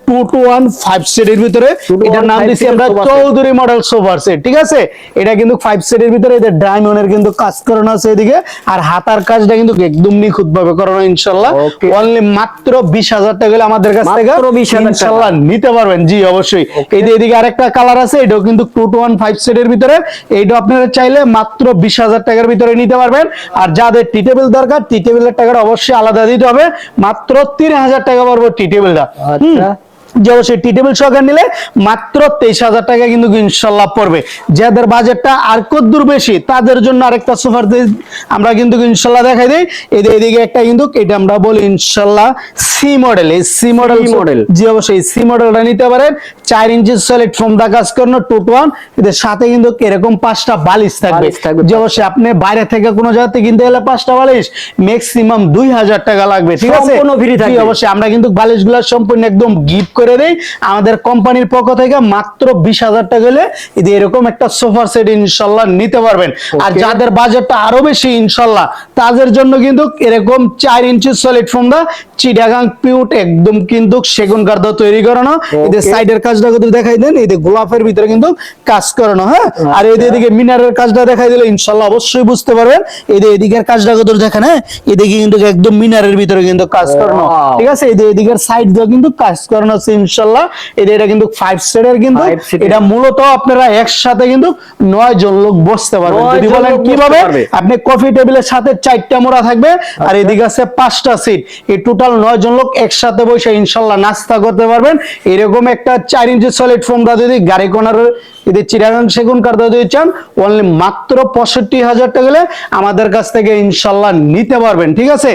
2 to 1 5 সিটের ভিতরে, এটার নাম দিছি আমরা চৌধুরী মডেল সোফা সেট, ঠিক আছে। এটা কিন্তু 5 সিটের ভিতরে, এদের ডায়মন্ডের কিন্তু কাজ করানো আছে এদিকে, আর হাতার কাজটা কিন্তু একদম নিখুঁত ভাবে করানো ইনশাআল্লাহ। অনলি মাত্র 20,000 টাকা হলে আমাদের কাছ থেকে ইনশাআল্লাহ নিতে পারবেন। জি অবশ্যই। এই যে এদিকে আরেকটা কালার আছে, এটাও কিন্তু 2 to 1 5 সিটের ভিতরে, এইটা আপনারা চাইলে মাত্র 20,000 টাকার ভিতরে নিতে পারবেন। আর যাদের টি টেবিল দরকার, টি টেবিলের টাকাটা অবশ্যই আলাদা দিতে হবে, মাত্র 30,000 টাকা পড়বে টি টেবিলটা। যে অবশ্যই টি টেবিল সহকারে নিলে মাত্র 23,000 টাকা কিন্তু ইনশাল্লাহ পড়বে। যাদের বাজেটটা আর কতদূর বেশি তাদের জন্য আরেকটা সোফার আমরা কিন্তু ইনশাল্লাহ দেখাই দিই। এদিকে একটা কিন্তু এটা আমরা বলি ইনশাল্লাহ সি মডেল। এই সি মডেল, জি অবশ্যই সি মডেলটা নিতে পারেন। 4 ইঞ্চি সলিড ফোম দা কাজ করানো 2 to 1, এদের সাথে কিন্তু এরকম 5টা বালিশ থাকবে। যে অবশ্যই আপনি বাইরে থেকে কোনো জায়গা থেকে কিনতে গেলে 5টা বালিশ ম্যাক্সিমাম 2,000 টাকা লাগবে, ঠিক আছে। অবশ্যই আমরা কিন্তু বালিশগুলো সম্পূর্ণ একদম গিফট করে দেই আমাদের কোম্পানির পক্ষ থেকে। মাত্র 20,000 টাকা হলে এরকম একটা সোফা সেট ইনশাআল্লাহ নিতে পারবেন। আর যাদের বাজেটটা আরো বেশি ইনশাআল্লাহ তাদের জন্য কিন্তু এরকম 4 ইঞ্চি সলিড ফোম দা চিটাগাং পিউট একদম কিন্তু সেগুন কাঠ দিয়ে তৈরি করানো। এদের সাইডের কাজটা যদি দেখাই দেন, এই যে গোলাপের ভিতরে কিন্তু কাজ করানো। হ্যাঁ, আর এদিকে মিনারের কাজটা দেখাই দিলে ইনশাআল্লাহ অবশ্যই বুঝতে পারবেন। এদিকের কাজটা কত দেখেন, হ্যাঁ এদিকে কিন্তু একদম মিনারের ভিতরে কিন্তু কাজ করানো, ঠিক আছে। এদিকের সাইড দিয়ে কিন্তু কাজ করানো আছে ইনশাআল্লাহ। এটা কিন্তু 5 সিটের, কিন্তু এটা মূলত আপনারা একসাথে কিন্তু 9 জন লোক বসতে পারবেন। যদি বলেন কিভাবে, আপনি কফি টেবিলের সাথে 4টা মোড়া থাকবে, আর এদিকে আছে 5টা সিট, এই টোটাল 9 জন লোক একসাথে বসে ইনশাআল্লাহ নাস্তা করতে পারবেন। এরকম একটা 4 ইঞ্চি সলিড ফোম দা যদি গাড়ি কোনার এদের চিটাগাং সেগুন কাঠ দিয়ে চান, অনলি মাত্র 65,000 টাকা হলে আমাদের কাছ থেকে ইনশাআল্লাহ নিতে পারবেন, ঠিক আছে।